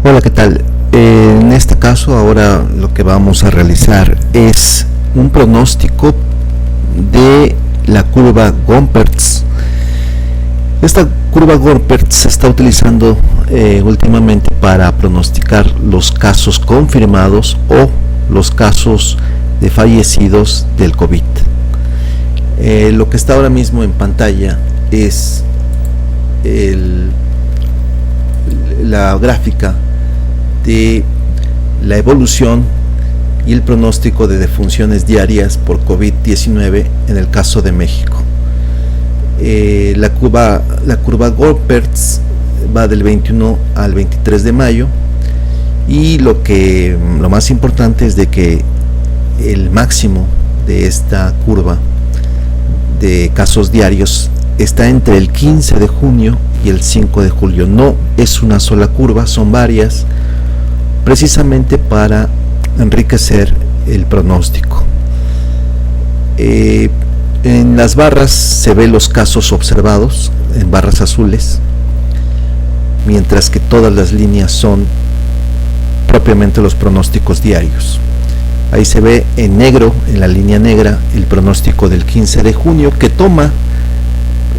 Hola, ¿qué tal? En este caso ahora lo que vamos a realizar es un pronóstico de la curva Gompertz. Esta curva Gompertz se está utilizando últimamente para pronosticar los casos confirmados o los casos de fallecidos del COVID. Lo que está ahora mismo en pantalla es la gráfica de la evolución y el pronóstico de defunciones diarias por COVID-19 en el caso de México. La curva Gompertz va del 21 al 23 de mayo y lo más importante es de que el máximo de esta curva de casos diarios está entre el 15 de junio y el 5 de julio. No es una sola curva, son varias, precisamente para enriquecer el pronóstico. En las barras se ven los casos observados en barras azules, mientras que todas las líneas son propiamente los pronósticos diarios. Ahí se ve en negro, en la línea negra, el pronóstico del 15 de junio, que toma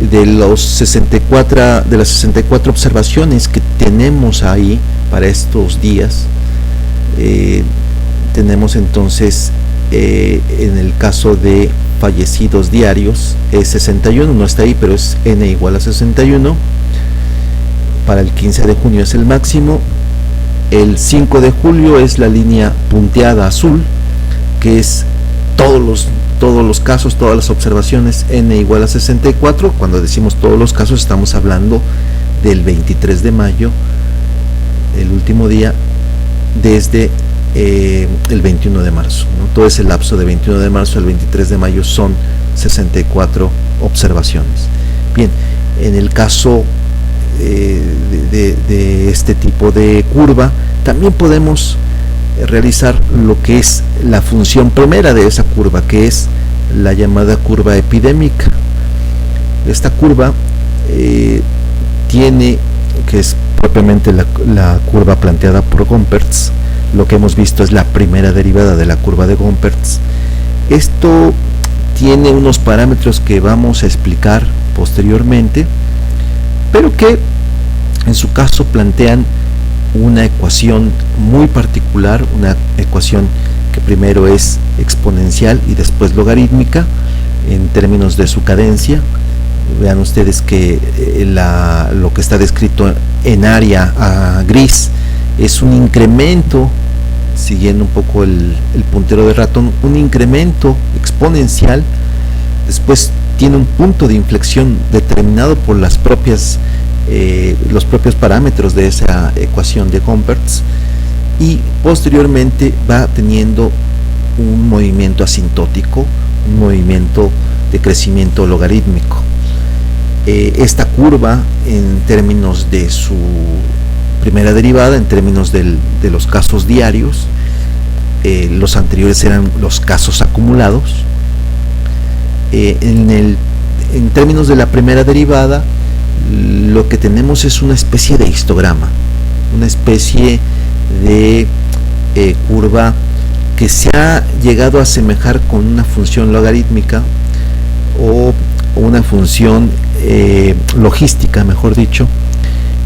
de las 64 observaciones que tenemos ahí para estos días. Tenemos entonces en el caso de fallecidos diarios es 61, no está ahí, pero es n igual a 61. Para el 15 de junio es el máximo. El 5 de julio es la línea punteada azul, que es todos los casos, todas las observaciones, n igual a 64. Cuando decimos todos los casos estamos hablando del 23 de mayo, el último día, desde el 21 de marzo, ¿no? Todo ese lapso de 21 de marzo al 23 de mayo son 64 observaciones. Bien, en el caso de este tipo de curva, también podemos realizar lo que es la función primera de esa curva, que es la llamada curva epidémica. Esta curva tiene, que es propiamente la curva planteada por Gompertz. Lo que hemos visto es la primera derivada de la curva de Gompertz. Esto tiene unos parámetros que vamos a explicar posteriormente, pero que en su caso plantean una ecuación muy particular, una ecuación que primero es exponencial y después logarítmica en términos de su cadencia. Vean ustedes que lo que está descrito en área gris es un incremento, siguiendo un poco el puntero de ratón, un incremento exponencial. Después tiene un punto de inflexión determinado por los propios parámetros de esa ecuación de Gompertz, y posteriormente va teniendo un movimiento asintótico, un movimiento de crecimiento logarítmico. Esta curva, en términos de su primera derivada, en términos de los casos diarios, los anteriores eran los casos acumulados. En términos de la primera derivada, lo que tenemos es una especie de histograma, una especie de curva que se ha llegado a asemejar con una función logarítmica o una función logística, mejor dicho,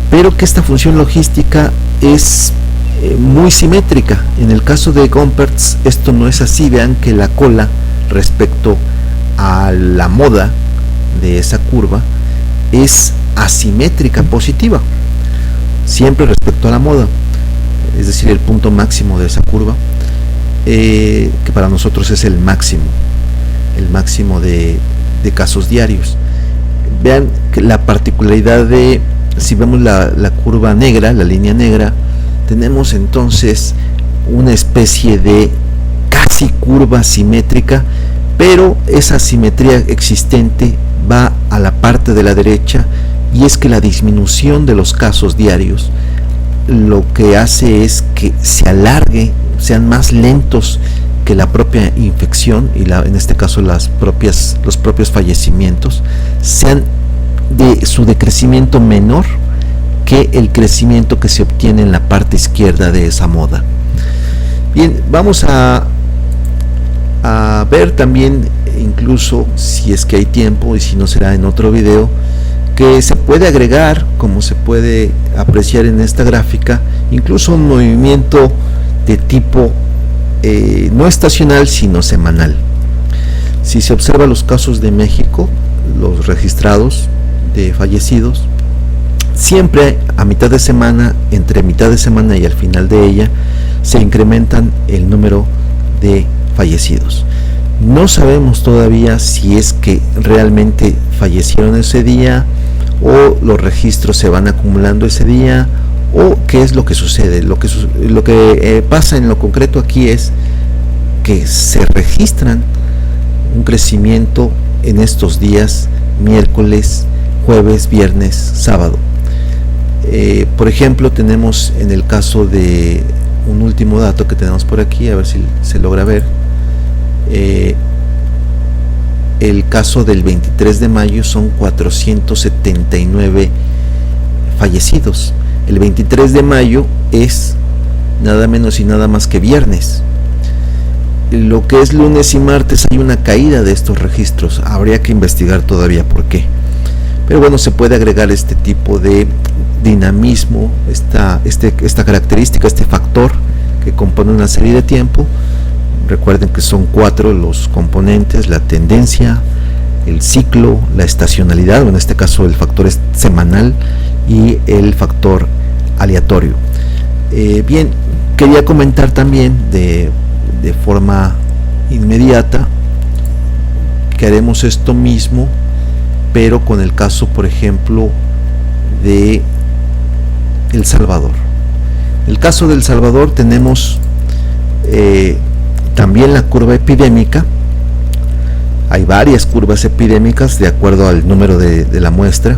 pero que esta función logística es muy simétrica. En el caso de Gompertz esto no es así. Vean que la cola respecto a la moda de esa curva es asimétrica positiva, siempre respecto a la moda, es decir, el punto máximo de esa curva, que para nosotros es el máximo de casos diarios. Vean que la particularidad de, si vemos la curva negra, la línea negra, tenemos entonces una especie de casi curva simétrica, pero esa simetría existente va a la parte de la derecha, y es que la disminución de los casos diarios lo que hace es que se alargue, sean más lentos que la propia infección, y en este caso los propios fallecimientos, sean de su decrecimiento menor que el crecimiento que se obtiene en la parte izquierda de esa moda. Bien, vamos a ver también, incluso si es que hay tiempo y si no será en otro video, que se puede agregar, como se puede apreciar en esta gráfica, incluso un movimiento de tipo no estacional sino semanal. Si se observa los casos de México, los registrados de fallecidos, siempre a mitad de semana, entre mitad de semana y al final de ella, se incrementan el número de fallecidos. No sabemos todavía si es que realmente fallecieron ese día, o los registros se van acumulando ese día, o qué es lo que sucede. Lo que pasa en lo concreto aquí es que se registran un crecimiento en estos días, miércoles, jueves, viernes, sábado. Por ejemplo, tenemos en el caso de un último dato que tenemos por aquí, a ver si se logra ver, el caso del 23 de mayo son 479 fallecidos. El 23 de mayo es nada menos y nada más que viernes. Lo que es lunes y martes hay una caída de estos registros, habría que investigar todavía por qué. Pero bueno, se puede agregar este tipo de dinamismo, esta característica, este factor que compone una serie de tiempo. Recuerden que son 4 los componentes: la tendencia, el ciclo, la estacionalidad, o en este caso el factor es semanal, y el factor aleatorio. Bien, quería comentar también de forma inmediata que haremos esto mismo, pero con el caso, por ejemplo, de El Salvador. En el caso de El Salvador tenemos también la curva epidémica. Hay varias curvas epidémicas de acuerdo al número de la muestra.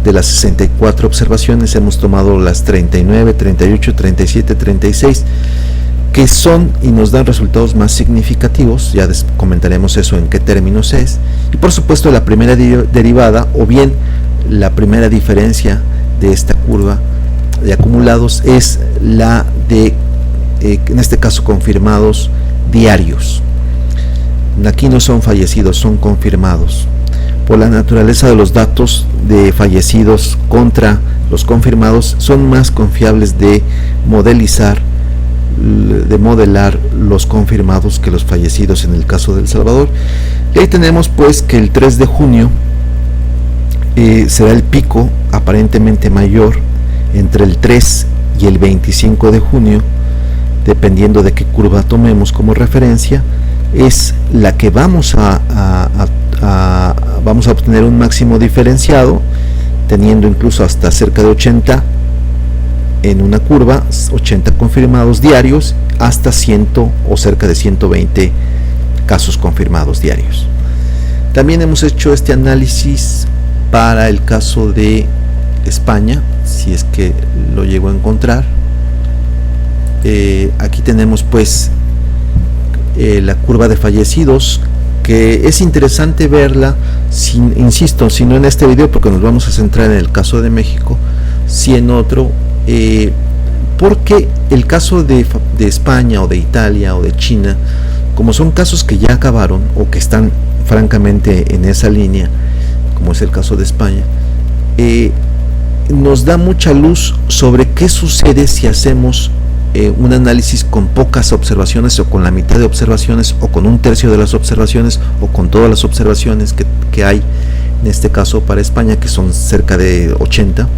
De las 64 observaciones hemos tomado las 39, 38, 37, 36, que son y nos dan resultados más significativos. Ya comentaremos eso en qué términos es. Y por supuesto la primera derivada, o bien la primera diferencia de esta curva de acumulados, es la de en este caso confirmados diarios. Aquí no son fallecidos, son confirmados. Por la naturaleza de los datos de fallecidos contra los confirmados, son más confiables de modelar los confirmados que los fallecidos en el caso de El Salvador. Y ahí tenemos pues que el 3 de junio será el pico aparentemente mayor entre el 3 y el 25 de junio, dependiendo de qué curva tomemos como referencia. Es la que vamos a obtener un máximo diferenciado, teniendo incluso hasta cerca de 80 en una curva, 80 confirmados diarios, hasta 100 o cerca de 120 casos confirmados diarios. También hemos hecho este análisis para el caso de España, si es que lo llego a encontrar. Aquí tenemos pues la curva de fallecidos, que es interesante verla, insisto, si no en este video, porque nos vamos a centrar en el caso de México, si en otro, porque el caso de España o de Italia o de China, como son casos que ya acabaron o que están francamente en esa línea, como es el caso de España, nos da mucha luz sobre qué sucede si hacemos un análisis con pocas observaciones, o con la mitad de observaciones, o con un tercio de las observaciones, o con todas las observaciones que hay en este caso para España, que son cerca de 80,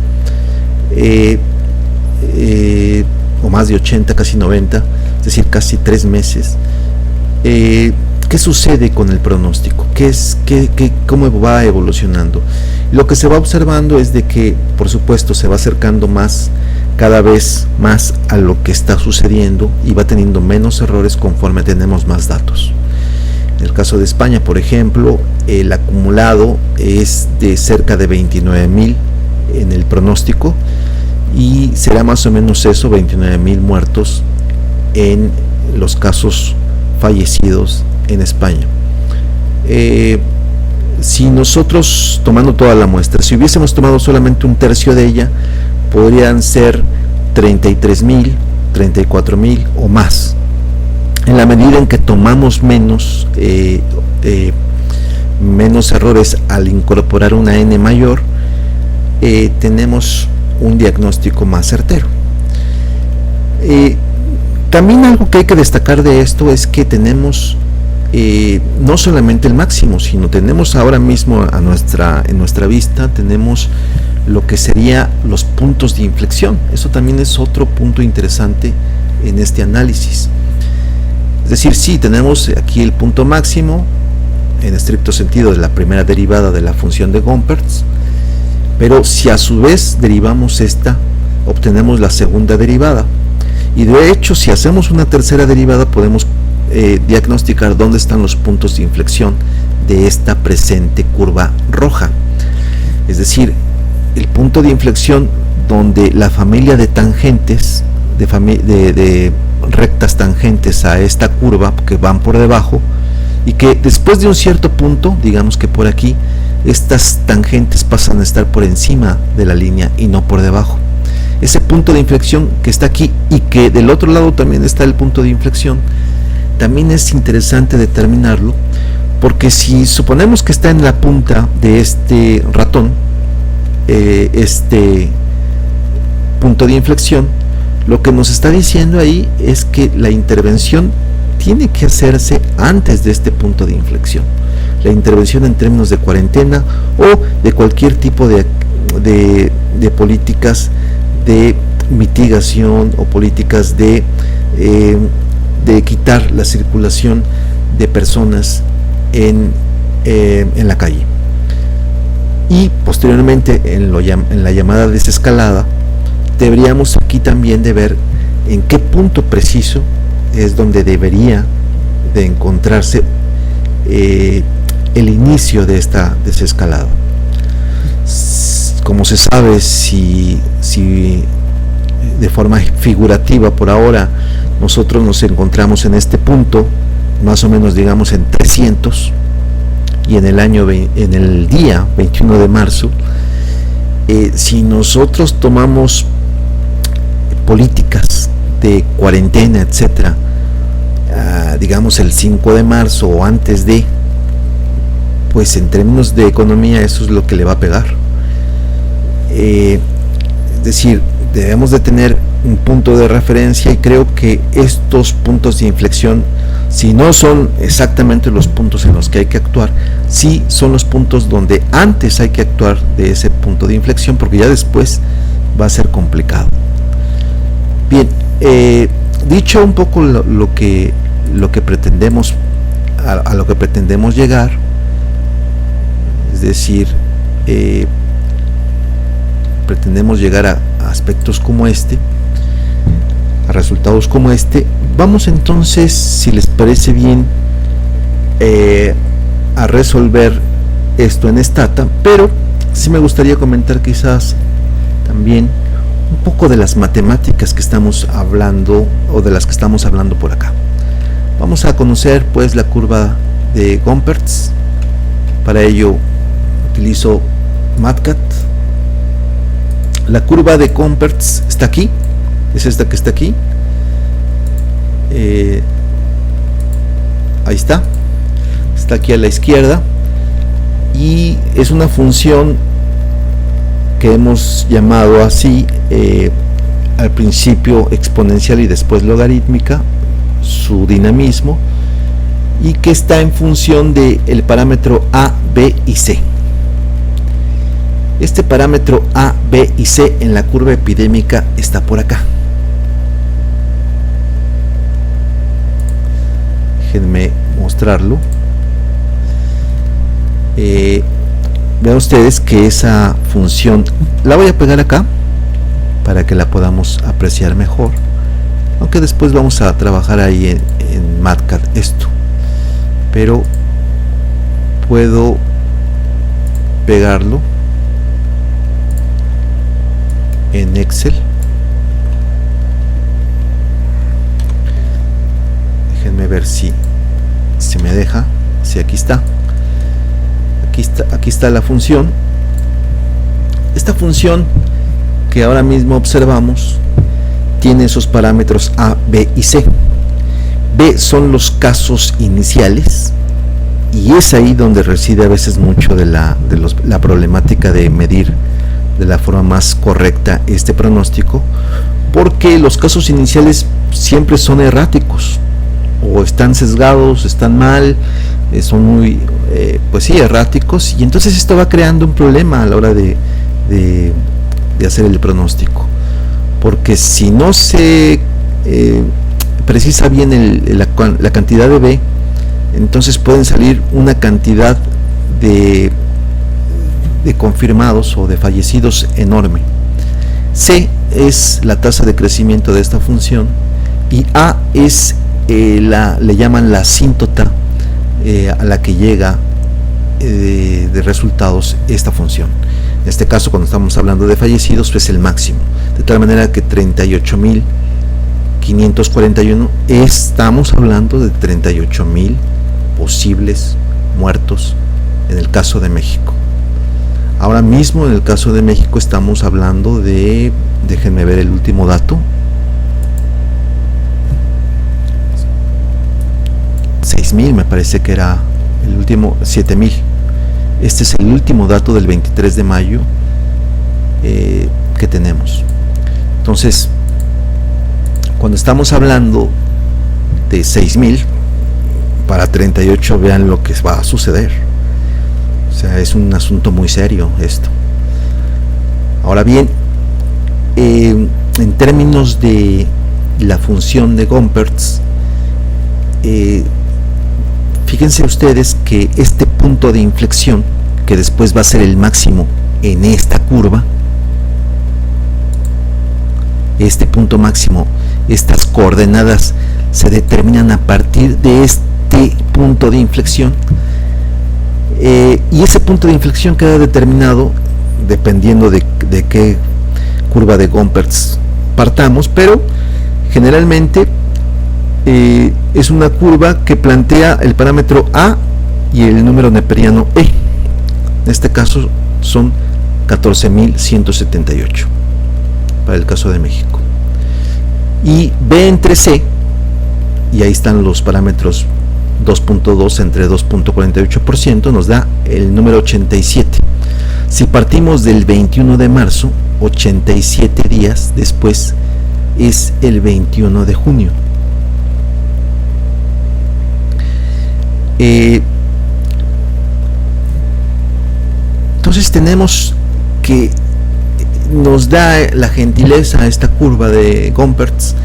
o más de 80, casi 90, es decir, casi 3 meses. ¿Qué sucede con el pronóstico? ¿Cómo va evolucionando? Lo que se va observando es de que, por supuesto, se va acercando cada vez más a lo que está sucediendo, y va teniendo menos errores conforme tenemos más datos. En el caso de España, por ejemplo, el acumulado es de cerca de 29.000 en el pronóstico, y será más o menos eso, 29.000 muertos en los casos fallecidos en España. Si nosotros, tomando toda la muestra, si hubiésemos tomado solamente un tercio de ella, podrían ser 33.000, 34.000 o más. En la medida en que tomamos menos errores al incorporar una n mayor, tenemos un diagnóstico más certero. También algo que hay que destacar de esto es que tenemos no solamente el máximo, sino tenemos ahora mismo en nuestra vista tenemos lo que sería los puntos de inflexión. Eso también es otro punto interesante en este análisis. Es decir, sí, tenemos aquí el punto máximo en estricto sentido de la primera derivada de la función de Gompertz, pero si a su vez derivamos esta, obtenemos la segunda derivada, y de hecho si hacemos una tercera derivada podemos diagnosticar dónde están los puntos de inflexión de esta presente curva roja. Es decir, el punto de inflexión donde la familia de tangentes, de rectas tangentes a esta curva que van por debajo, y que después de un cierto punto, digamos que por aquí, estas tangentes pasan a estar por encima de la línea y no por debajo. Ese punto de inflexión que está aquí y que del otro lado también está el punto de inflexión, también es interesante determinarlo, porque si suponemos que está en la punta de este ratón, este punto de inflexión, lo que nos está diciendo ahí es que la intervención tiene que hacerse antes de este punto de inflexión. La intervención en términos de cuarentena o de cualquier tipo de políticas de mitigación o políticas de quitar la circulación de personas en la calle. Y posteriormente en la llamada desescalada deberíamos aquí también de ver en qué punto preciso es donde debería de encontrarse el inicio de esta desescalada. Como se sabe, si de forma figurativa por ahora nosotros nos encontramos en este punto, más o menos digamos en 300, y en el día 21 de marzo, si nosotros tomamos políticas de cuarentena, etcétera, digamos el 5 de marzo o antes de, pues en términos de economía eso es lo que le va a pegar. Es decir, debemos de tener un punto de referencia, y creo que estos puntos de inflexión, si no son exactamente los puntos en los que hay que actuar, sí son los puntos donde antes hay que actuar de ese punto de inflexión, porque ya después va a ser complicado. Bien, dicho un poco lo que pretendemos, a lo que pretendemos llegar, es decir, pretendemos llegar a aspectos como este, a resultados como este. Vamos entonces, si les parece bien, a resolver esto en Stata, pero sí me gustaría comentar quizás también un poco de las matemáticas que estamos hablando, o de las que estamos hablando por acá. Vamos a conocer pues la curva de Gompertz. Para ello utilizo MATCAT. La curva de Gompertz está aquí, es esta que está aquí. Ahí está aquí a la izquierda, y es una función que hemos llamado así, al principio exponencial y después logarítmica, su dinamismo, y que está en función del parámetro A, B y C. Este parámetro A, B y C en la curva epidémica está por acá. Déjenme mostrarlo. Vean ustedes que esa función la voy a pegar acá para que la podamos apreciar mejor, aunque después vamos a trabajar ahí en MATCAT esto, pero puedo pegarlo en Excel. Déjenme ver si se me deja. Sí, aquí está la función. Esta función, que ahora mismo observamos tiene esos parámetros A, B y C. B son los casos iniciales, y es ahí donde reside a veces mucho de la problemática de medir de la forma más correcta este pronóstico, porque los casos iniciales siempre son erráticos, o están sesgados, están mal, son muy pues sí, erráticos, y entonces esto va creando un problema a la hora de hacer el pronóstico, porque si no se precisa bien la cantidad de B, entonces pueden salir una cantidad de confirmados o de fallecidos enorme. C es la tasa de crecimiento de esta función, y A es le llaman la asíntota a la que llega de resultados esta función. En este caso, cuando estamos hablando de fallecidos, pues el máximo, de tal manera que 38.541, estamos hablando de 38.000 posibles muertos en el caso de México. Ahora mismo en el caso de México estamos hablando de, déjenme ver el último dato, 6.000, me parece que era el último, 7.000. Este es el último dato del 23 de mayo que tenemos. Entonces, cuando estamos hablando de 6.000 para 38, vean lo que va a suceder. O sea, es un asunto muy serio esto. Ahora bien, en términos de la función de Gompertz, fíjense ustedes que este punto de inflexión, que después va a ser el máximo en esta curva, este punto máximo, estas coordenadas se determinan a partir de este punto de inflexión, y ese punto de inflexión queda determinado dependiendo de qué curva de Gompertz partamos, pero generalmente es una curva que plantea el parámetro A y el número neperiano E. En este caso son 14.178 para el caso de México, y B entre C, y ahí están los parámetros 2.2 entre 2.48%, nos da el número 87. Si partimos del 21 de marzo, 87 días después es el 21 de junio. Entonces tenemos que nos da la gentileza a esta curva de Gompertz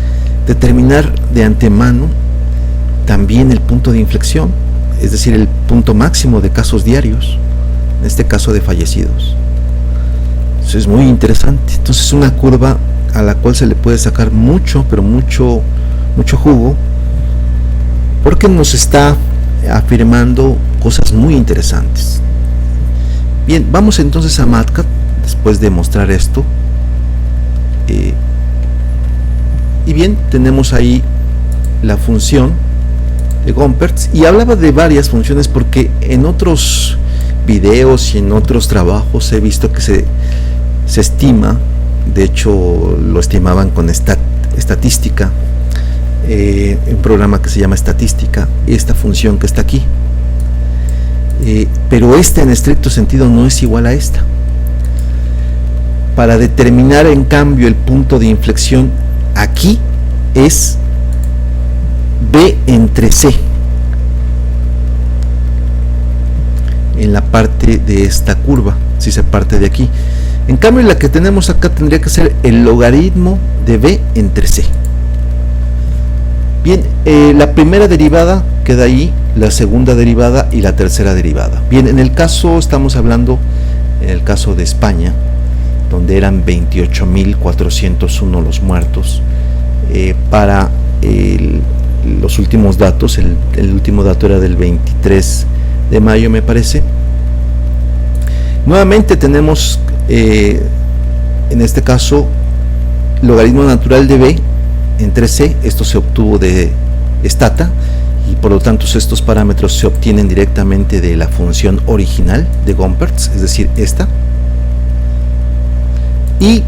determinar de antemano también el punto de inflexión, es decir, el punto máximo de casos diarios, en este caso de fallecidos. Eso es muy interesante. Entonces es una curva a la cual se le puede sacar mucho, pero mucho jugo, porque nos está afirmando cosas muy interesantes. Bien, vamos entonces a MATLAB después de mostrar esto, y bien, tenemos ahí la función de Gompertz, y hablaba de varias funciones porque en otros videos y en otros trabajos he visto que se estima, de hecho lo estimaban con estatística, un programa que se llama Estatística, esta función que está aquí, pero esta en estricto sentido no es igual a esta. Para determinar en cambio el punto de inflexión, aquí es B entre C en la parte de esta curva, si se parte de aquí. En cambio, la que tenemos acá tendría que ser el logaritmo de B entre C. Bien, la primera derivada queda ahí, la segunda derivada y la tercera derivada. Bien, en el caso, estamos hablando, en el caso de España, donde eran 28.401 los muertos, para los últimos datos, el último dato era del 23 de mayo, me parece. Nuevamente tenemos, en este caso, logaritmo natural de B entre C. Esto se obtuvo de Stata, y por lo tanto estos parámetros se obtienen directamente de la función original de Gompertz, es decir, esta. Y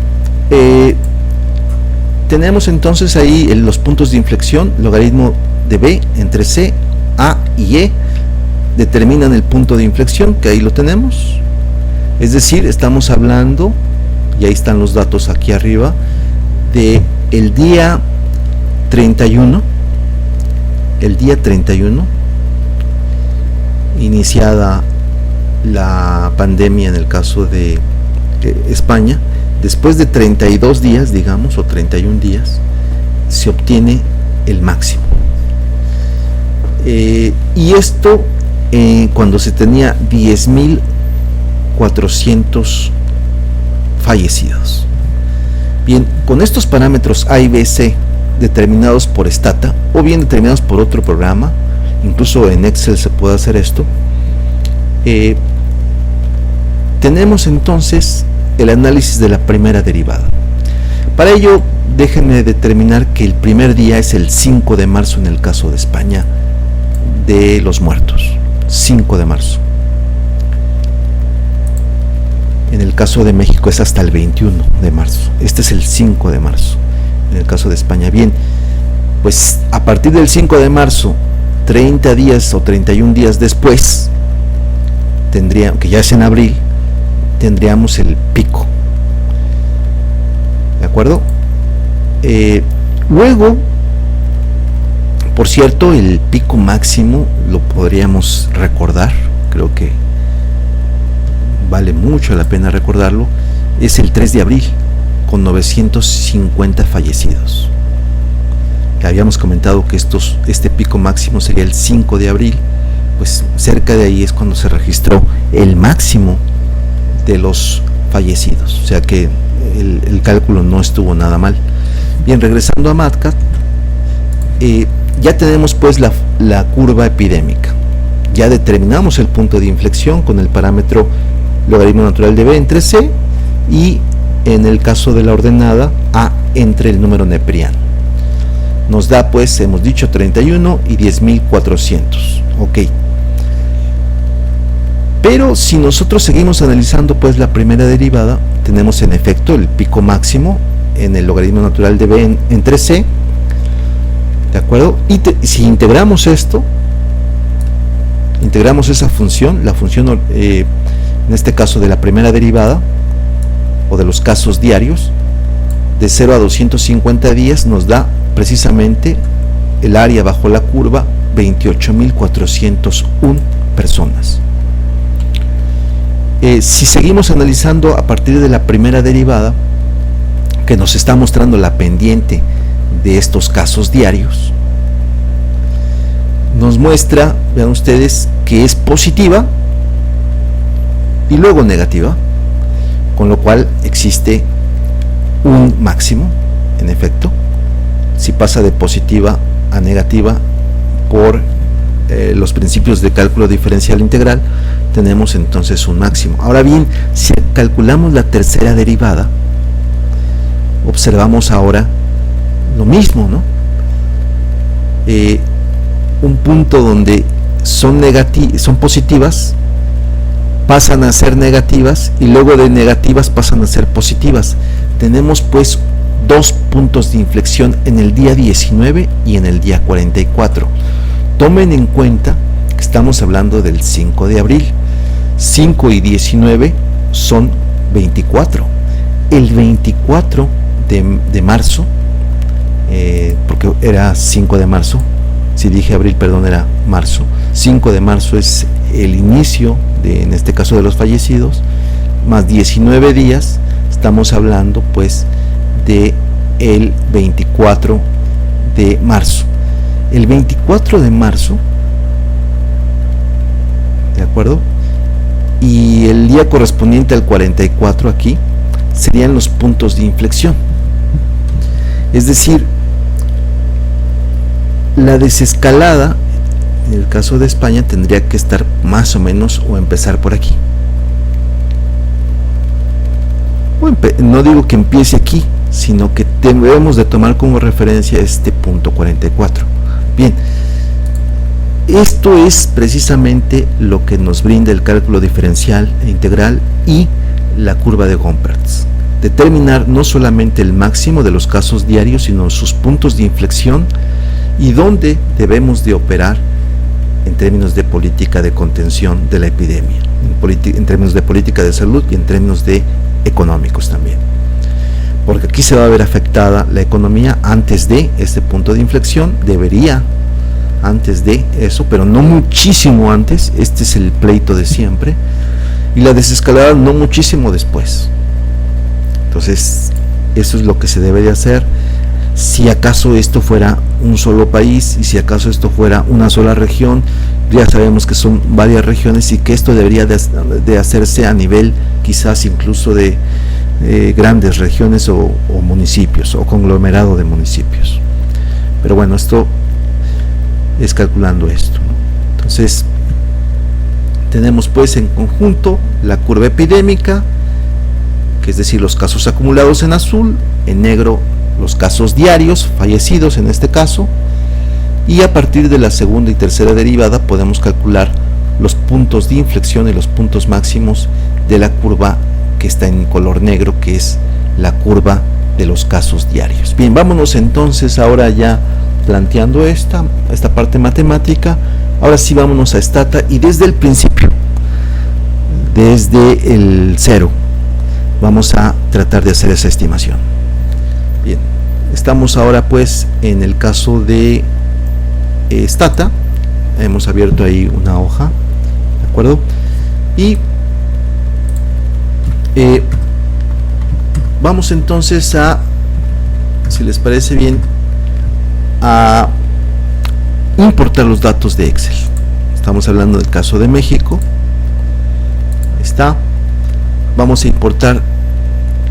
Tenemos entonces ahí los puntos de inflexión, logaritmo de b entre c, a y e, determinan el punto de inflexión, que ahí lo tenemos. Es decir, estamos hablando, y ahí están los datos aquí arriba, de el día 31, iniciada la pandemia en el caso de España. Después de 32 días, digamos, o 31 días, se obtiene el máximo. Y esto cuando se tenía 10.400 fallecidos. Bien, con estos parámetros A y B, C determinados por Stata o bien determinados por otro programa, incluso en Excel se puede hacer esto, tenemos entonces el análisis de la primera derivada. Para ello, déjenme determinar que el primer día es el 5 de marzo en el caso de España, de los muertos. 5 de marzo. En el caso de México es hasta el 21 de marzo. Este es el 5 de marzo en el caso de España. Bien, pues a partir del 5 de marzo, 30 días o 31 días después, que ya es en abril, tendríamos el pico. ¿De acuerdo? Luego, por cierto, el pico máximo lo podríamos recordar, creo que vale mucho la pena recordarlo, es el 3 de abril, con 950 fallecidos. Ya habíamos comentado que este pico máximo sería el 5 de abril, pues cerca de ahí es cuando se registró el máximo de los fallecidos, o sea que el cálculo no estuvo nada mal. Bien, regresando a MATCAT, ya tenemos pues la curva epidémica, ya determinamos el punto de inflexión con el parámetro logaritmo natural de b entre c, y en el caso de la ordenada a entre el número neperiano. Nos da pues, hemos dicho, 31 y 10.400. Ok. Pero si nosotros seguimos analizando pues la primera derivada, tenemos en efecto el pico máximo en el logaritmo natural de b entre c, ¿de acuerdo? Y si integramos esto, integramos esa función, la función en este caso de la primera derivada o de los casos diarios, de 0 a 250 días nos da precisamente el área bajo la curva 28.401 personas. Si seguimos analizando a partir de la primera derivada, que nos está mostrando la pendiente de estos casos diarios, nos muestra, vean ustedes, que es positiva y luego negativa, con lo cual existe un máximo, en efecto. Si pasa de positiva a negativa por los principios de cálculo diferencial integral, tenemos entonces un máximo. Ahora bien, si calculamos la tercera derivada, observamos ahora lo mismo, ¿no? Un punto donde son positivas, pasan a ser negativas, y luego de negativas pasan a ser positivas. Tenemos pues dos puntos de inflexión en el día 19 y en el día 44. Tomen en cuenta que estamos hablando del 5 de abril. 5 y 19 son 24. El 24 de marzo, porque era 5 de marzo, si dije abril, perdón, era marzo. 5 de marzo es el inicio en este caso de los fallecidos, más 19 días, estamos hablando pues de el 24 de marzo. El 24 de marzo, ¿de acuerdo? Y el día correspondiente al 44 aquí serían los puntos de inflexión. Es decir, la desescalada en el caso de España tendría que estar más o menos o empezar por aquí. No digo que empiece aquí, sino que debemos de tomar como referencia este punto 44. Bien, esto es precisamente lo que nos brinda el cálculo diferencial e integral y la curva de Gompertz. determinar no solamente el máximo de los casos diarios, sino sus puntos de inflexión y dónde debemos de operar en términos de política de contención de la epidemia, en términos de política de salud y en términos de económicos también. Porque aquí se va a ver afectada la economía antes de este punto de inflexión, debería antes de eso, pero no muchísimo antes. Este es el pleito de siempre, y la desescalada no muchísimo después. Entonces eso es lo que se debe de hacer. Si acaso esto fuera un solo país, y si acaso esto fuera una sola región, ya sabemos que son varias regiones y que esto debería de hacerse a nivel quizás incluso de grandes regiones o municipios o conglomerado de municipios. Pero bueno, esto es calculando esto, ¿no? Entonces tenemos pues en conjunto la curva epidémica, que es decir, los casos acumulados en azul, en negro los casos diarios, fallecidos en este caso, y a partir de la segunda y tercera derivada podemos calcular los puntos de inflexión y los puntos máximos de la curva que está en color negro, que es la curva de los casos diarios. Bien, vámonos entonces ahora ya planteando esta parte matemática. Ahora sí vámonos a Stata, y desde el principio, desde el cero, vamos a tratar de hacer esa estimación. Bien, estamos ahora pues en el caso de Stata. Hemos abierto ahí una hoja, ¿de acuerdo? Y vamos entonces a, si les parece bien, a importar los datos de Excel. Estamos hablando del caso de México. Está. Vamos a importar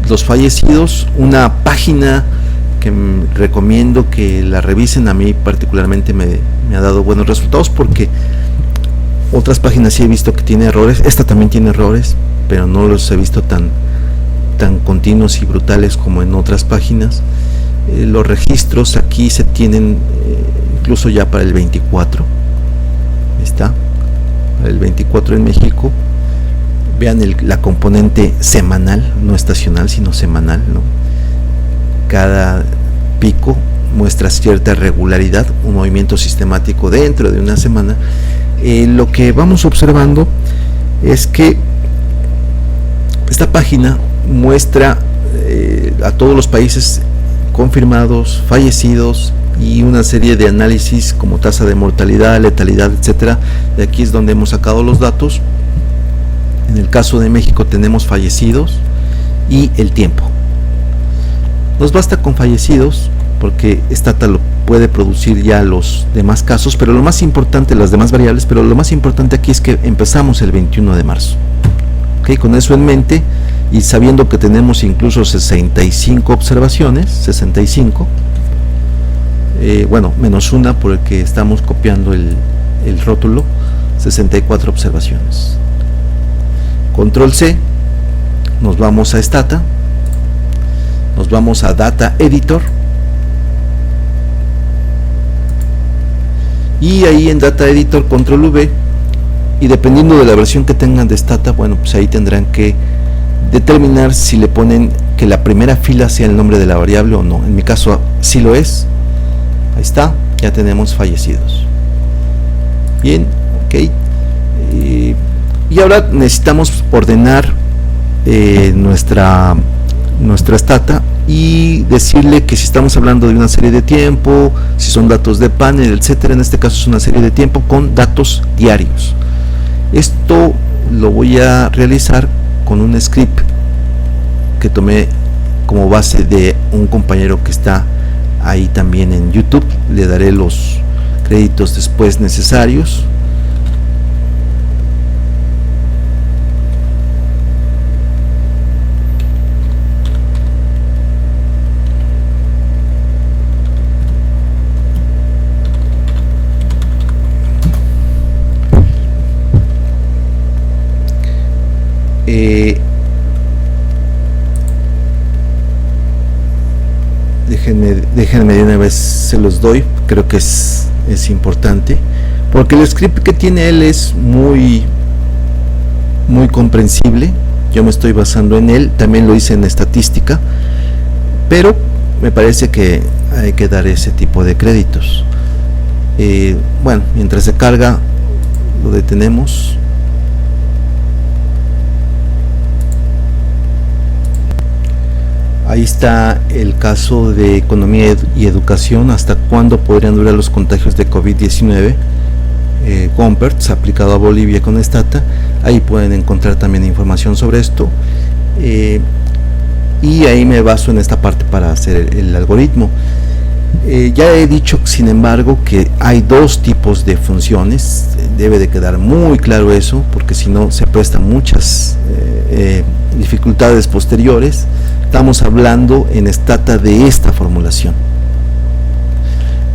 los fallecidos, una página que recomiendo que la revisen. A mí particularmente me ha dado buenos resultados, porque otras páginas sí he visto que tiene errores. Esta también tiene errores, pero no los he visto tan continuos y brutales como en otras páginas. Los registros aquí se tienen incluso ya para el 24. Está para el 24 en México. Vean la componente semanal, no estacional sino semanal, ¿no? Cada pico muestra cierta regularidad, un movimiento sistemático dentro de una semana. Lo que vamos observando es que esta página muestra a todos los países confirmados, fallecidos y una serie de análisis como tasa de mortalidad, letalidad, etcétera. De aquí es donde hemos sacado los datos. En el caso de México tenemos fallecidos y el tiempo. Nos basta con fallecidos porque Stata lo puede producir ya los demás casos, pero lo más importante, las demás variables, pero lo más importante aquí es que empezamos el 21 de marzo. ¿Okay? Con eso en mente y sabiendo que tenemos incluso 65 observaciones, 65, bueno, menos una porque estamos copiando el rótulo, 64 observaciones. Control C, nos vamos a Stata, nos vamos a Data Editor, y ahí en Data Editor Control V, y dependiendo de la versión que tengan de Stata, bueno, pues ahí tendrán que determinar si le ponen que la primera fila sea el nombre de la variable o no. En mi caso sí lo es. Ahí está, ya tenemos fallecidos. Bien, ok. Y ahora necesitamos ordenar nuestra Stata y decirle que si estamos hablando de una serie de tiempo, si son datos de panel, etcétera. En este caso es una serie de tiempo con datos diarios. Esto lo voy a realizar con un script que tomé como base de un compañero que está ahí también en YouTube. Le daré los créditos después necesarios. Déjenme de una vez, se los doy, creo que es importante, porque el script que tiene él es muy comprensible, yo me estoy basando en él, también lo hice en estadística, pero me parece que hay que dar ese tipo de créditos. Bueno, mientras se carga, lo detenemos. Ahí está el caso de economía y educación, hasta cuándo podrían durar los contagios de COVID-19, Gompertz aplicado a Bolivia con Stata. Ahí pueden encontrar también información sobre esto, y ahí me baso en esta parte para hacer el algoritmo. Ya he dicho, sin embargo, que hay dos tipos de funciones. Debe de quedar muy claro eso, porque si no se prestan muchas dificultades posteriores. Estamos hablando en Stata de esta formulación,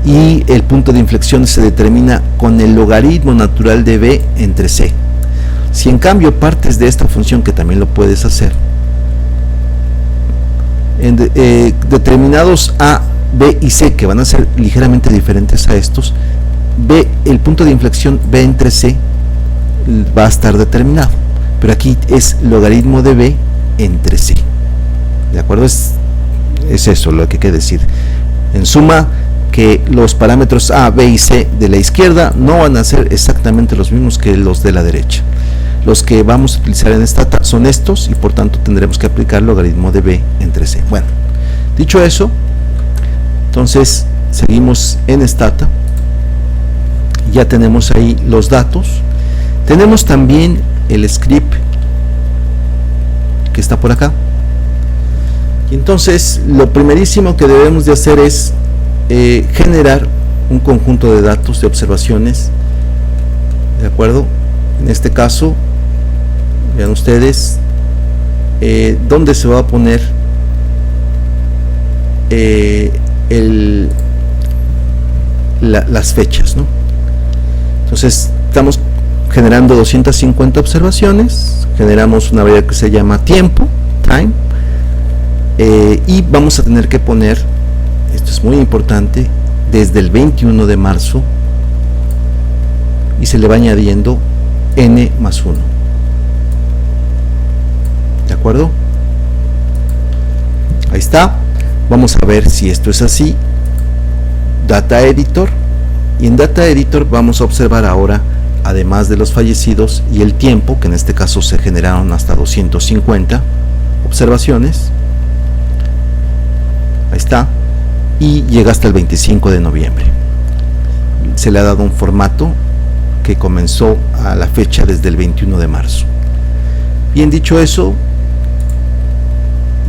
y el punto de inflexión se determina con el logaritmo natural de b entre c. Si en cambio partes de esta función, que también lo puedes hacer, en determinados a, b y c, que van a ser ligeramente diferentes a estos, b, el punto de inflexión b entre c va a estar determinado, pero aquí es logaritmo de b entre c. ¿De acuerdo? Es eso lo que hay que decir. En suma, que los parámetros a, b y c de la izquierda no van a ser exactamente los mismos que los de la derecha. Los que vamos a utilizar en Stata son estos, y por tanto tendremos que aplicar logaritmo de b entre c. Bueno, dicho eso, entonces seguimos en Stata. Ya tenemos ahí los datos. Tenemos también el script que está por acá. Y entonces lo primerísimo que debemos de hacer es generar un conjunto de datos, de observaciones, ¿de acuerdo? En este caso, vean ustedes dónde se va a poner las fechas, ¿no? Entonces estamos generando 250 observaciones, generamos una variable que se llama tiempo, time, y vamos a tener que poner, esto es muy importante, desde el 21 de marzo, y se le va añadiendo n más 1. ¿De acuerdo? Ahí está. Vamos a ver si esto es así. Data Editor, y en Data Editor vamos a observar ahora, además de los fallecidos y el tiempo, que en este caso se generaron hasta 250 observaciones. Ahí está, y llega hasta el 25 de noviembre. Se le ha dado un formato que comenzó a la fecha desde el 21 de marzo. Bien, dicho eso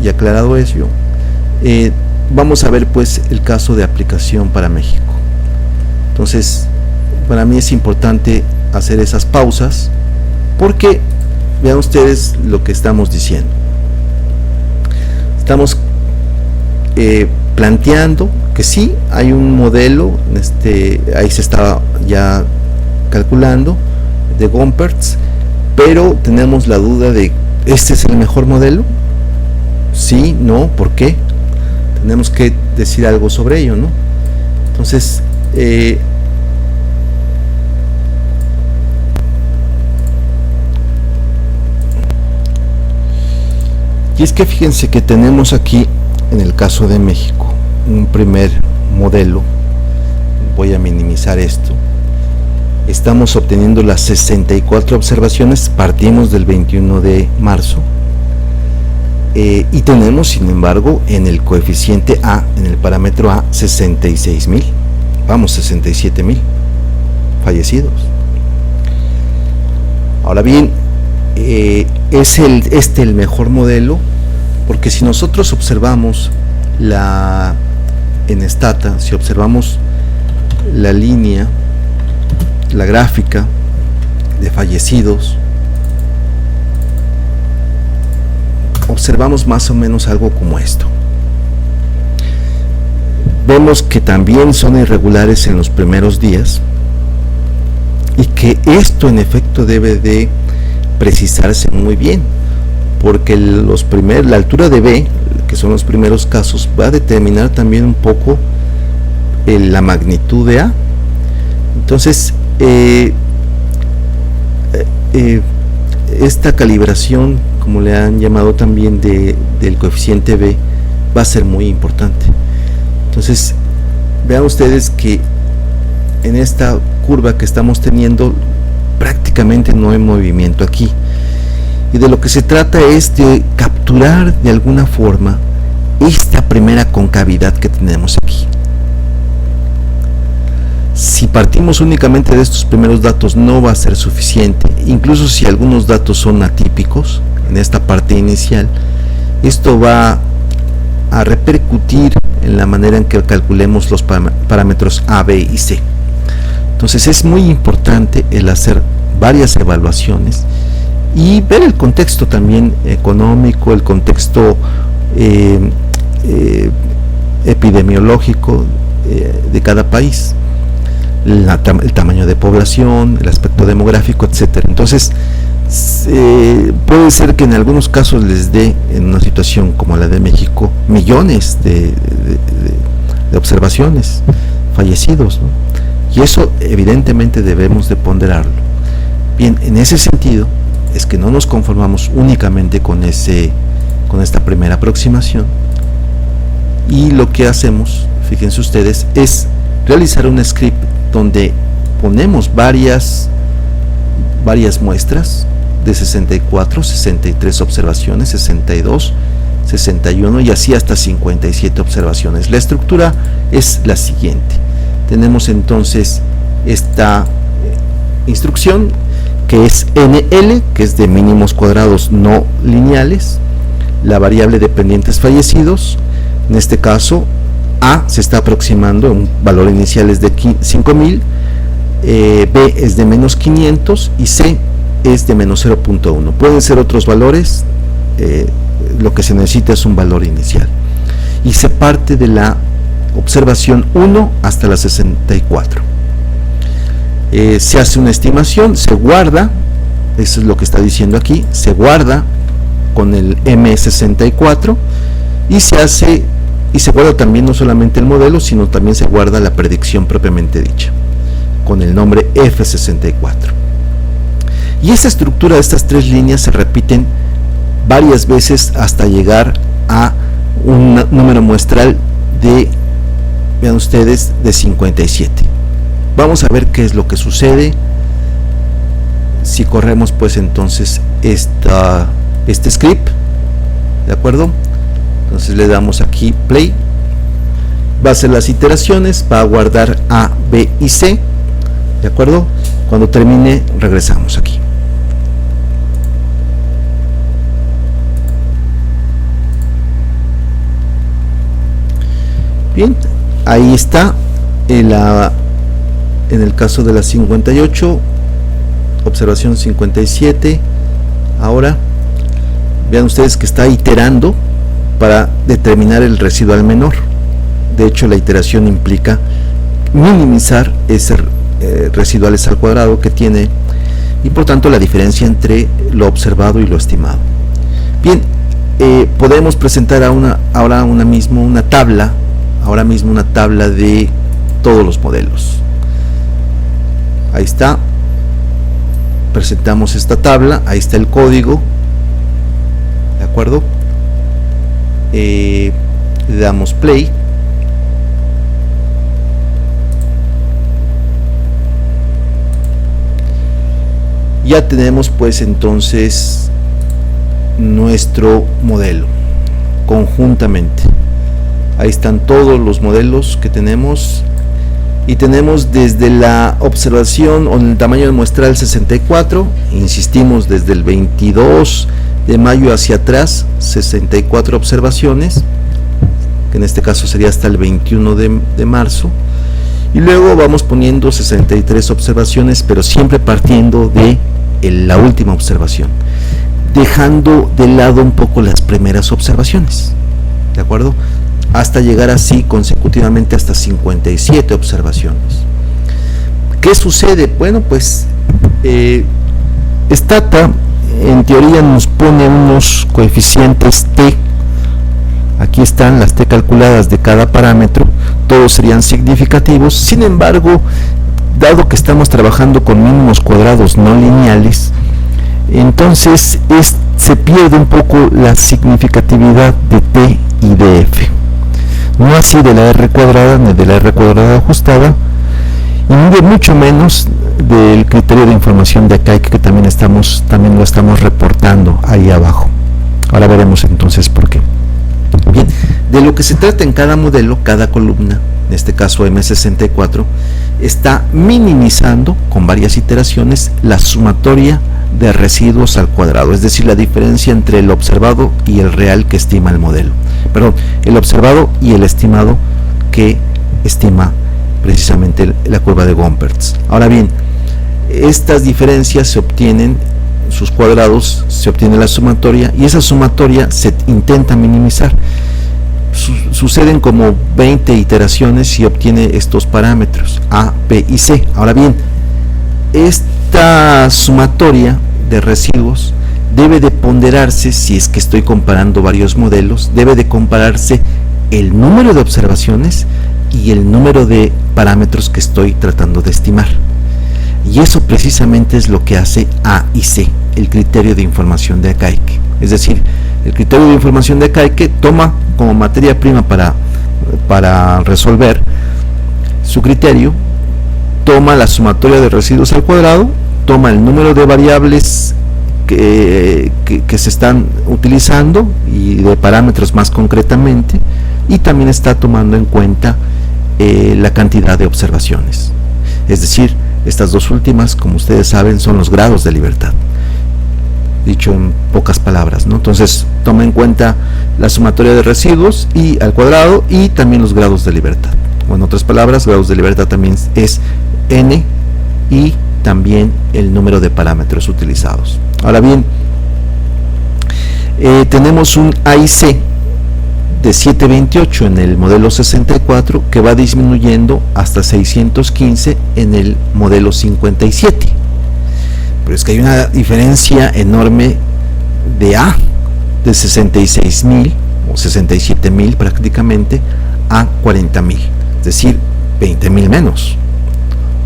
y aclarado eso, vamos a ver pues el caso de aplicación para México. Entonces, para mí es importante hacer esas pausas, porque vean ustedes lo que estamos diciendo. Estamos planteando que sí hay un modelo, ahí se está ya calculando, de Gompertz, pero tenemos la duda de, ¿este es el mejor modelo? Sí, no, ¿por qué? Tenemos que decir algo sobre ello, ¿no? Entonces, y es que fíjense que tenemos aquí, en el caso de México, un primer modelo. Voy a minimizar esto. Estamos obteniendo las 64 observaciones, partimos del 21 de marzo, y tenemos, sin embargo, en el coeficiente A, en el parámetro A, 66,000, vamos, 67,000 fallecidos. Ahora bien, ¿es el mejor modelo? Porque si nosotros observamos en Stata, si observamos la línea, la gráfica de fallecidos, observamos más o menos algo como esto. Vemos que también son irregulares en los primeros días, y que esto en efecto debe de precisarse muy bien, porque la altura de B, que son los primeros casos, va a determinar también un poco la magnitud de A. Entonces, esta calibración como le han llamado también del coeficiente B, va a ser muy importante. Entonces vean ustedes que en esta curva que estamos teniendo prácticamente no hay movimiento aquí, y de lo que se trata es de capturar de alguna forma esta primera concavidad que tenemos aquí. Si partimos únicamente de estos primeros datos no va a ser suficiente, incluso si algunos datos son atípicos en esta parte inicial, esto va a repercutir en la manera en que calculemos los parámetros A, B y C. Entonces es muy importante el hacer varias evaluaciones y ver el contexto también económico, el contexto epidemiológico de cada país, el tamaño de población, el aspecto demográfico, etcétera. Entonces puede ser que en algunos casos les dé, en una situación como la de México, millones de observaciones, fallecidos, ¿no? Y eso evidentemente debemos de ponderarlo. Bien, en ese sentido es que no nos conformamos únicamente con esta primera aproximación, y lo que hacemos, fíjense ustedes, es realizar un script donde ponemos varias muestras de 64, 63 observaciones, 62, 61 y así hasta 57 observaciones. La estructura es la siguiente. Tenemos entonces esta instrucción que es NL, que es de mínimos cuadrados no lineales, la variable de pendientes fallecidos, en este caso A se está aproximando, un valor inicial es de 5000, B es de menos 500 y C es de menos 0.1. Pueden ser otros valores, lo que se necesita es un valor inicial, y se parte de la observación 1 hasta la 64. Se hace una estimación, se guarda, eso es lo que está diciendo aquí, se guarda con el M64 y se guarda también no solamente el modelo, sino también se guarda la predicción propiamente dicha con el nombre F64. Y esta estructura de estas tres líneas se repiten varias veces hasta llegar a un número muestral de, vean ustedes, de 57. Vamos a ver qué es lo que sucede si corremos pues entonces este script, ¿de acuerdo? Entonces le damos aquí play, va a hacer las iteraciones, va a guardar A, B y C, ¿de acuerdo? Cuando termine regresamos aquí. Bien, ahí está en el caso de la 58, observación 57. Ahora vean ustedes que está iterando para determinar el residual menor. De hecho, la iteración implica minimizar ese residuales al cuadrado que tiene, y por tanto la diferencia entre lo observado y lo estimado. Bien, podemos presentar ahora mismo una tabla de todos los modelos. Ahí está, presentamos esta tabla, ahí está el código, ¿de acuerdo? Le damos play, ya tenemos pues entonces nuestro modelo conjuntamente. Ahí están todos los modelos que tenemos, y tenemos desde la observación o el tamaño de muestral 64, insistimos desde el 22 de mayo hacia atrás, 64 observaciones, que en este caso sería hasta el 21 de marzo, y luego vamos poniendo 63 observaciones, pero siempre partiendo de la última observación, dejando de lado un poco las primeras observaciones, ¿de acuerdo? Hasta llegar así consecutivamente hasta 57 observaciones. ¿Qué sucede? Bueno, pues Stata en teoría nos pone unos coeficientes T. Aquí están las T calculadas de cada parámetro, todos serían significativos. Sin embargo, dado que estamos trabajando con mínimos cuadrados no lineales, entonces se pierde un poco la significatividad de T y de F. No así de la R cuadrada ni de la R cuadrada ajustada, y de mucho menos del criterio de información de Akaike, que también lo estamos reportando ahí abajo. Ahora veremos entonces por qué. Bien, de lo que se trata en cada modelo, cada columna, en este caso M64, está minimizando con varias iteraciones la sumatoria de residuos al cuadrado, es decir, la diferencia entre el observado y el real que estima el modelo. Perdón, el observado y el estimado que estima precisamente la curva de Gompertz. Ahora bien, estas diferencias se obtienen, sus cuadrados, se obtiene la sumatoria, y esa sumatoria se intenta minimizar. Suceden como 20 iteraciones y obtiene estos parámetros A, B y C. Ahora bien, esta sumatoria de residuos debe de ponderarse, si es que estoy comparando varios modelos, debe de compararse el número de observaciones y el número de parámetros que estoy tratando de estimar. Y eso precisamente es lo que hace A y C, el criterio de información de Akaike. Es decir, el criterio de información de Akaike toma como materia prima para resolver su criterio, toma la sumatoria de residuos al cuadrado, toma el número de variables que se están utilizando y de parámetros más concretamente, y también está tomando en cuenta la cantidad de observaciones. Es decir, estas dos últimas, como ustedes saben, son los grados de libertad, dicho en pocas palabras, ¿no? Entonces toma en cuenta la sumatoria de residuos y al cuadrado, y también los grados de libertad, o en otras palabras, grados de libertad también es n, y también el número de parámetros utilizados. Ahora bien, tenemos un A y C de 728 en el modelo 64, que va disminuyendo hasta 615 en el modelo 57. Pero es que hay una diferencia enorme de A, de 66.000 o 67.000 prácticamente, a 40.000, es decir, 20.000 menos.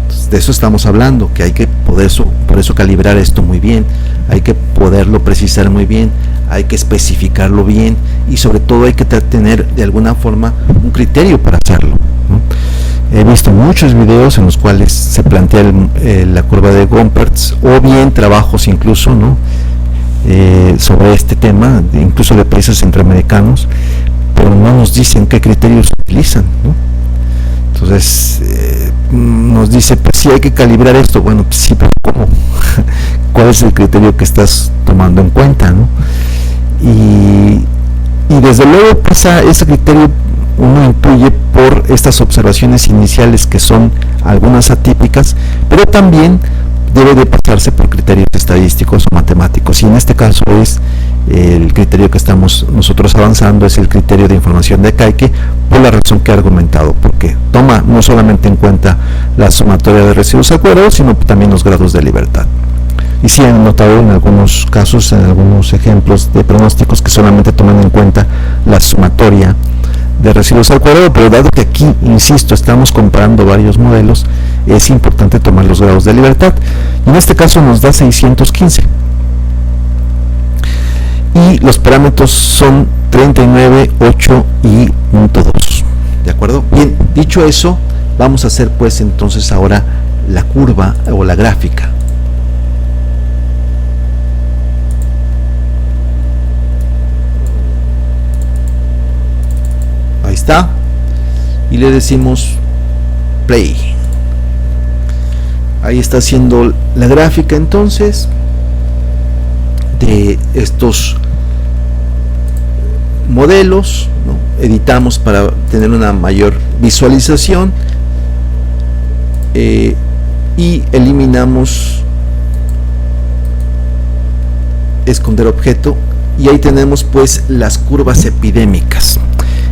Entonces, de eso estamos hablando, que hay que por eso calibrar esto muy bien, hay que poderlo precisar muy bien, hay que especificarlo bien, y sobre todo hay que tener de alguna forma un criterio para hacerlo, ¿no? He visto muchos videos en los cuales se plantea la curva de Gompertz, o bien trabajos incluso, ¿no? Sobre este tema, incluso de países centroamericanos, pero no nos dicen qué criterios utilizan, ¿no? Entonces nos dice, pues sí, hay que calibrar esto. Bueno, pues sí, pero ¿cómo? ¿Cuál es el criterio que estás tomando en cuenta, ¿no? Y desde luego, pues ese criterio uno intuye por estas observaciones iniciales, que son algunas atípicas, pero también debe de pasarse por criterios estadísticos o matemáticos, y en este caso es el criterio que estamos nosotros avanzando, es el criterio de información de Akaike, por la razón que he argumentado, porque toma no solamente en cuenta la sumatoria de residuos al cuadrado, sino también los grados de libertad. Y sí han notado en algunos casos, en algunos ejemplos de pronósticos, que solamente toman en cuenta la sumatoria de residuos al cuadrado, pero dado que aquí, insisto, estamos comparando varios modelos, es importante tomar los grados de libertad, y en este caso nos da 615, y los parámetros son 39, 8 y 0.2. ¿De acuerdo? Bien, dicho eso, vamos a hacer pues entonces ahora la curva o la gráfica. Ahí está, y le decimos play. Ahí está haciendo la gráfica entonces de estos modelos, ¿no? Editamos para tener una mayor visualización, y eliminamos esconder objeto, y ahí tenemos pues las curvas epidémicas.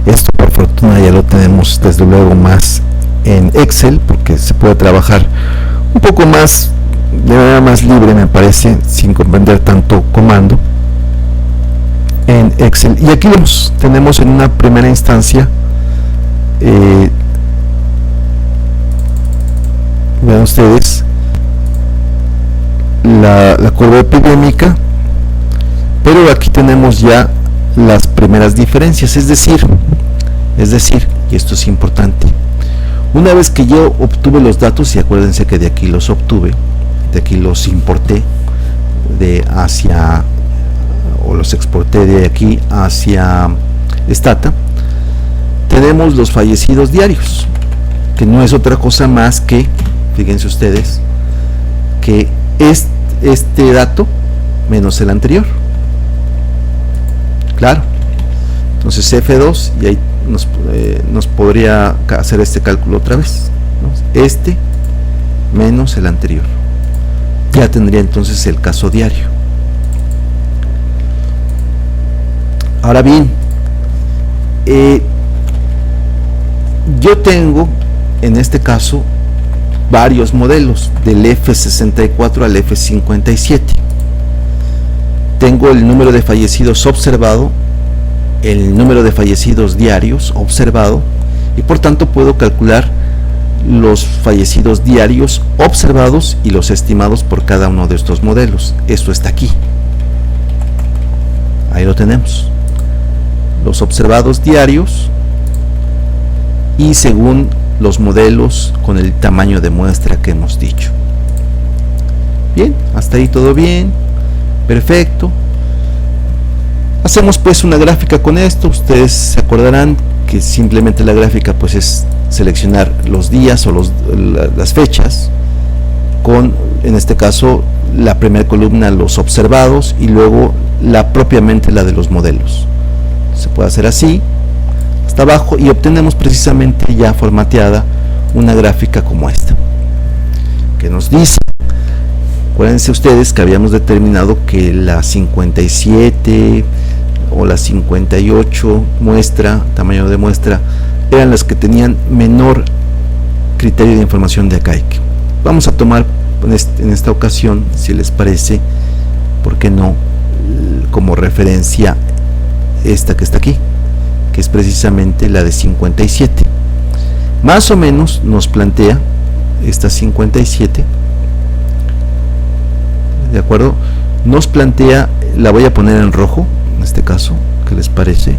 Esto por fortuna ya lo tenemos desde luego más en Excel, porque se puede trabajar un poco más de manera más libre, me parece, sin comprender tanto comando en Excel. Y aquí tenemos en una primera instancia, vean ustedes la curva epidémica, Pero aquí tenemos ya las primeras diferencias, es decir, y esto es importante, una vez que yo obtuve los datos, y acuérdense que de aquí los obtuve, de aquí los importé o los exporté de aquí hacia Stata, tenemos los fallecidos diarios, que no es otra cosa más que, fíjense ustedes, que este dato menos el anterior. Claro, entonces F2, y ahí nos podría hacer este cálculo otra vez, ¿no? Este menos el anterior, ya tendría entonces el caso diario. Ahora bien, yo tengo en este caso varios modelos, del F64 al F57. Tengo el número de fallecidos observado, el número de fallecidos diarios observado, y por tanto puedo calcular los fallecidos diarios observados y los estimados por cada uno de estos modelos. Esto está aquí, ahí lo tenemos, los observados diarios y según los modelos con el tamaño de muestra que hemos dicho. Bien, hasta ahí todo bien, perfecto. Hacemos pues una gráfica con esto. Ustedes se acordarán que simplemente la gráfica pues es seleccionar los días o las fechas con, en este caso, la primera columna los observados y luego propiamente la de los modelos. Se puede hacer así hasta abajo y obtenemos precisamente ya formateada una gráfica como esta, que nos dice, acuérdense ustedes que habíamos determinado que la 57 o la 58 tamaño de muestra, eran las que tenían menor criterio de información de Akaike. Vamos a tomar en esta ocasión, si les parece, ¿por qué no?, como referencia esta que está aquí, que es precisamente la de 57. Más o menos nos plantea esta 57, ¿de acuerdo? Nos plantea, la voy a poner en rojo en este caso, ¿qué les parece?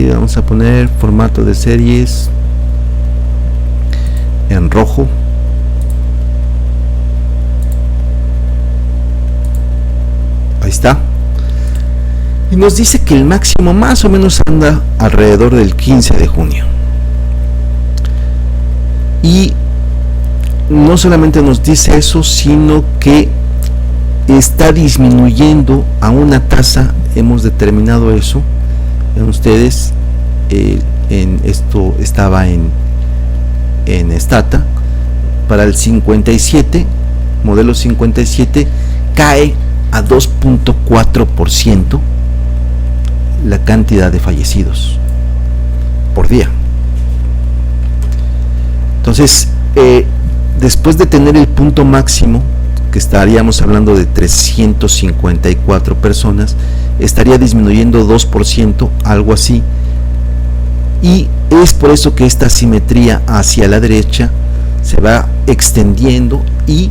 Vamos a poner formato de series en rojo. Ahí está. Y nos dice que el máximo más o menos anda alrededor del 15 de junio. Y no solamente nos dice eso, sino que está disminuyendo a una tasa, hemos determinado eso. Vean ustedes, esto estaba en Stata, para el 57, modelo 57, cae a 2.4% la cantidad de fallecidos por día. Entonces, después de tener el punto máximo, que estaríamos hablando de 354 personas, estaría disminuyendo 2%, algo así, y es por eso que esta simetría hacia la derecha se va extendiendo y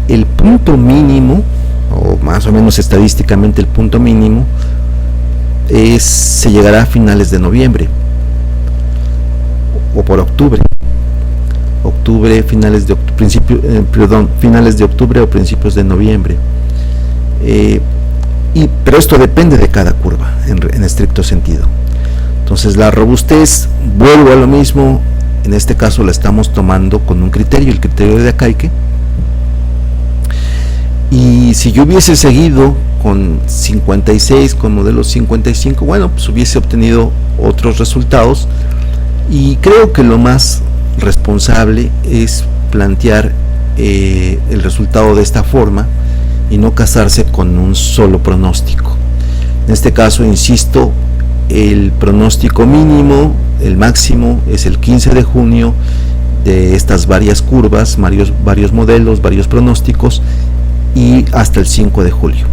el punto mínimo, o más o menos estadísticamente el punto mínimo, se llegará a finales de noviembre o por octubre, finales de octubre o principios de noviembre, pero esto depende de cada curva en estricto sentido. Entonces la robustez, vuelvo a lo mismo, en este caso la estamos tomando con un criterio, el criterio de Akaike, y si yo hubiese seguido con 56, con modelo 55, bueno, pues hubiese obtenido otros resultados, y creo que lo más responsable es plantear el resultado de esta forma y no casarse con un solo pronóstico. En este caso, insisto, el pronóstico mínimo, el máximo es el 15 de junio de estas varias curvas, varios modelos, varios pronósticos, y hasta el 5 de julio,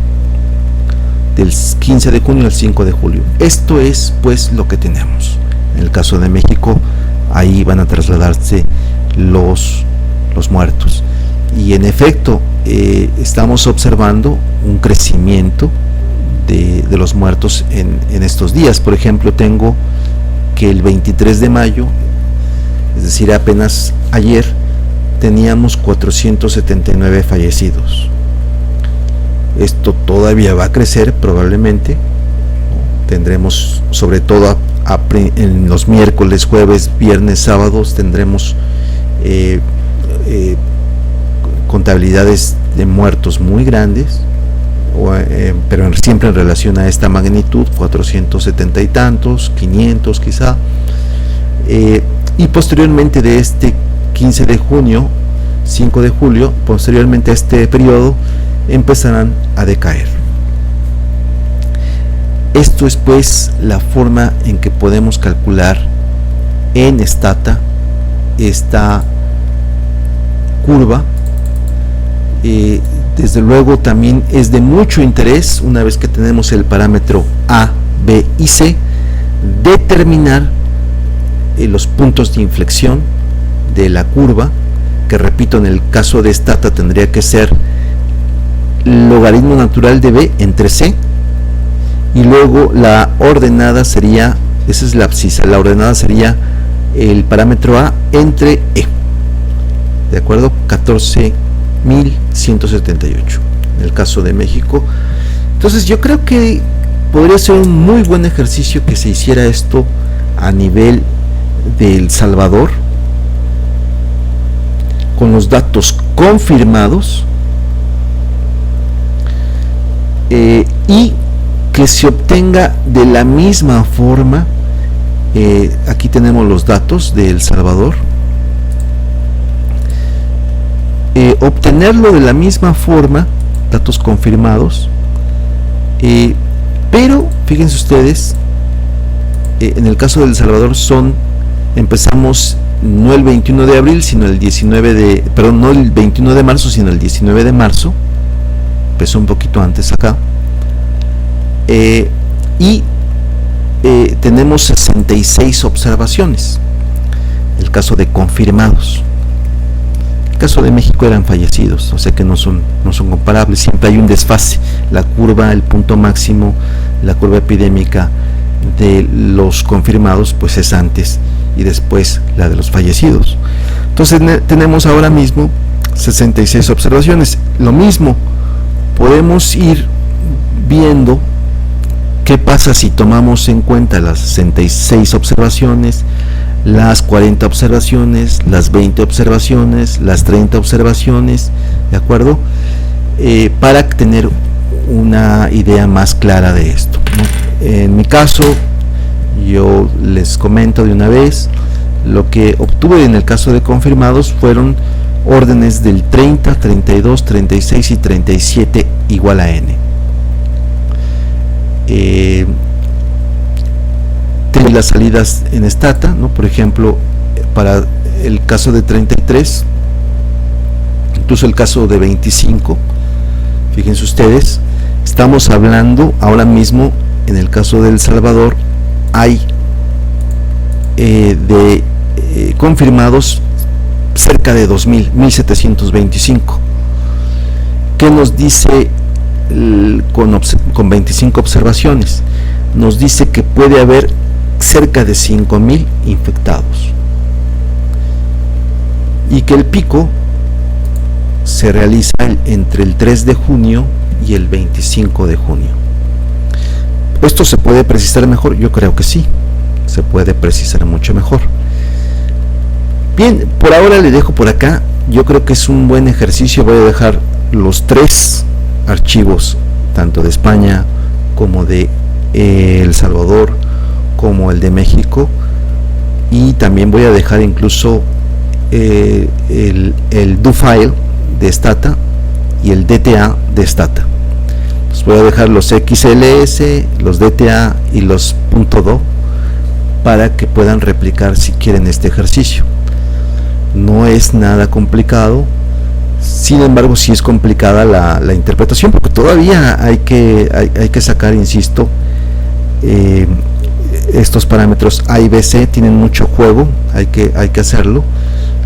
del 15 de junio al 5 de julio. Esto es pues lo que tenemos. En el caso de México, ahí van a trasladarse los muertos. y en efecto estamos observando un crecimiento de los muertos en estos días. Por ejemplo, tengo que el 23 de mayo, es decir, apenas ayer, teníamos 479 fallecidos. Esto todavía va a crecer probablemente, ¿no? Tendremos, sobre todo en los miércoles, jueves, viernes, sábados, tendremos contabilidades de muertos muy grandes, pero siempre en relación a esta magnitud, 470 y tantos, 500 quizá, y posteriormente de este 15 de junio, 5 de julio, posteriormente a este periodo, empezarán a decaer. Esto es pues la forma en que podemos calcular en Stata esta curva. Desde luego también es de mucho interés, una vez que tenemos el parámetro A, B y C, determinar los puntos de inflexión de la curva, que repito, en el caso de Stata tendría que ser logaritmo natural de B entre C, y luego la ordenada sería, esa es la abscisa, la ordenada sería el parámetro A entre E, ¿de acuerdo? 14.178 en el caso de México. Entonces yo creo que podría ser un muy buen ejercicio que se hiciera esto a nivel de El Salvador, con los datos confirmados, y que se obtenga de la misma forma. Aquí tenemos los datos de El Salvador, obtenerlo de la misma forma, datos confirmados, pero fíjense ustedes, en el caso de El Salvador empezamos no el 21 de abril, sino el 19 de, perdón, no el 21 de marzo, sino el 19 de marzo, empezó un poquito antes acá, y tenemos 66 observaciones, el caso de confirmados. El caso de México eran fallecidos, o sea que no son comparables, siempre hay un desfase, la curva, el punto máximo, la curva epidémica de los confirmados pues es antes y después la de los fallecidos. Entonces tenemos ahora mismo 66 observaciones. Lo mismo, podemos ir viendo qué pasa si tomamos en cuenta las 66 observaciones, las 40 observaciones, las 20 observaciones, las 30 observaciones, ¿de acuerdo? Para tener una idea más clara de esto, ¿no? En mi caso, yo les comento de una vez, lo que obtuve en el caso de confirmados fueron órdenes del 30, 32, 36 y 37 igual a n. Tengo las salidas en Stata, ¿no? Por ejemplo, para el caso de 33, incluso el caso de 25, fíjense ustedes, estamos hablando ahora mismo, en el caso de El Salvador, hay confirmados cerca de 1725. ¿Qué nos dice con 25 observaciones? Nos dice que puede haber cerca de 5.000 infectados y que el pico se realiza entre el 3 de junio y el 25 de junio. ¿Esto se puede precisar mejor? Yo creo que sí, se puede precisar mucho mejor. Bien, por ahora le dejo por acá. Yo creo que es un buen ejercicio. Voy a dejar los 3 archivos, tanto de España como de El Salvador, como el de México, y también voy a dejar incluso el do file de Stata y el DTA de Stata. Entonces voy a dejar los XLS, los DTA y los .do para que puedan replicar si quieren este ejercicio. No es nada complicado, sin embargo sí es complicada la interpretación, porque todavía hay que sacar, insisto, estos parámetros A y B, C tienen mucho juego, hay que hacerlo,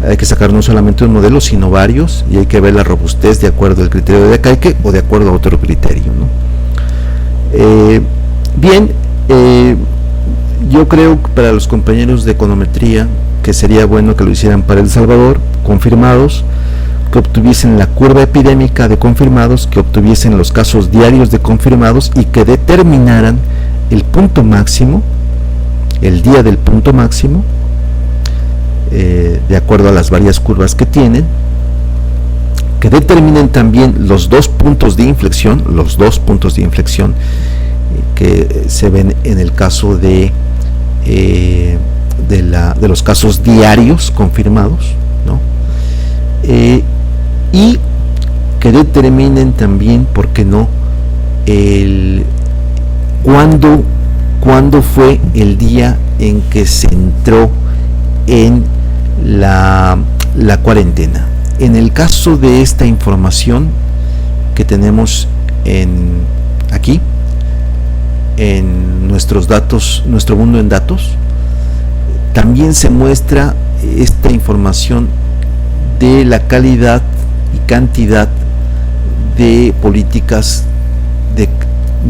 hay que sacar no solamente un modelo, sino varios, y hay que ver la robustez de acuerdo al criterio de Dacaique o de acuerdo a otro criterio, ¿no? Bien, yo creo que para los compañeros de econometría, que sería bueno que lo hicieran para El Salvador, confirmados, que obtuviesen la curva epidémica de confirmados, que obtuviesen los casos diarios de confirmados y que determinaran el punto máximo, el día del punto máximo, de acuerdo a las varias curvas que tienen, que determinen también los dos puntos de inflexión, que se ven en el caso de los casos diarios confirmados, ¿no? Y que determinen también, ¿por qué no?, cuándo fue el día en que se entró en la cuarentena. En el caso de esta información que tenemos aquí en nuestros datos, nuestro mundo en datos, también se muestra esta información de la calidad y cantidad de políticas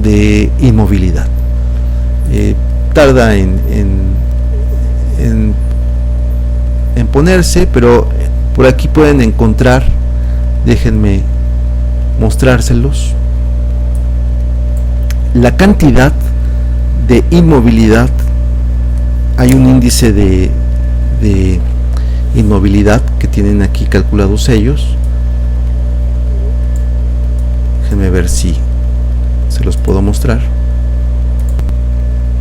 de inmovilidad. Tarda en ponerse, pero por aquí pueden encontrar, déjenme mostrárselos, la cantidad de inmovilidad. Hay un índice de inmovilidad que tienen aquí calculados ellos. Déjenme ver si se los puedo mostrar.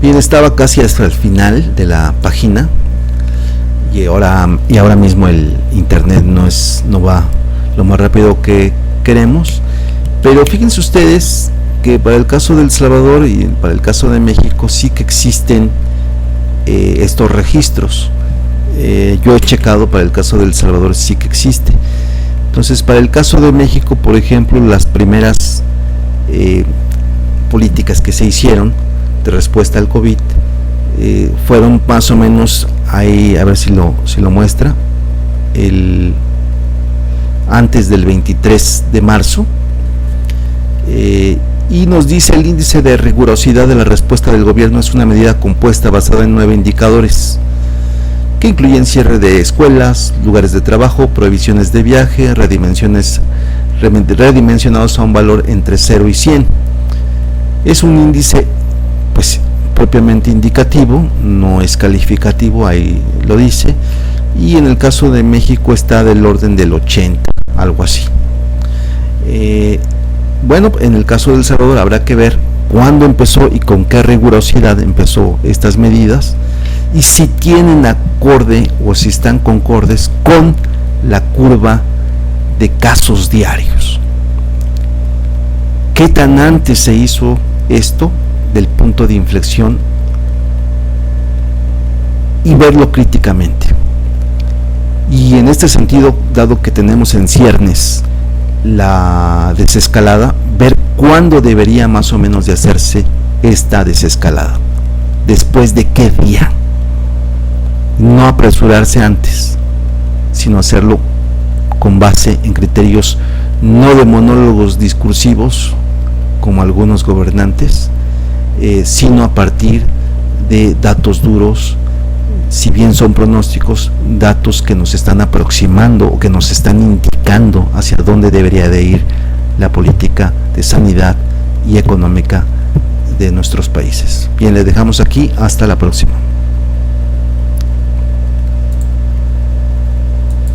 Bien, estaba casi hasta el final de la página y ahora mismo el internet no va lo más rápido que queremos, pero fíjense ustedes que para el caso de El Salvador y para el caso de México sí que existen estos registros. Yo he checado, para el caso de El Salvador sí que existe. Entonces, para el caso de México, por ejemplo, las primeras políticas que se hicieron de respuesta al COVID fueron más o menos ahí, a ver si lo muestra, antes del 23 de marzo, y nos dice: el índice de rigurosidad de la respuesta del gobierno es una medida compuesta basada en 9 indicadores que incluyen cierre de escuelas, lugares de trabajo, prohibiciones de viaje, redimensionados a un valor entre 0 y 100. Es un índice pues propiamente indicativo, no es calificativo, ahí lo dice, y en el caso de México está del orden del 80, algo así. Bueno, en el caso de El Salvador habrá que ver cuándo empezó y con qué rigurosidad empezó estas medidas, y si tienen acorde o si están concordes con la curva de casos diarios. ¿Qué tan antes se hizo esto del punto de inflexión? Y verlo críticamente. Y en este sentido, dado que tenemos en ciernes la desescalada, ver cuándo debería más o menos de hacerse esta desescalada, después de qué día. No apresurarse antes, sino hacerlo con base en criterios no de monólogos discursivos como algunos gobernantes, sino a partir de datos duros, si bien son pronósticos, datos que nos están aproximando o que nos están indicando hacia dónde debería de ir la política de sanidad y económica de nuestros países. Bien, les dejamos aquí, hasta la próxima.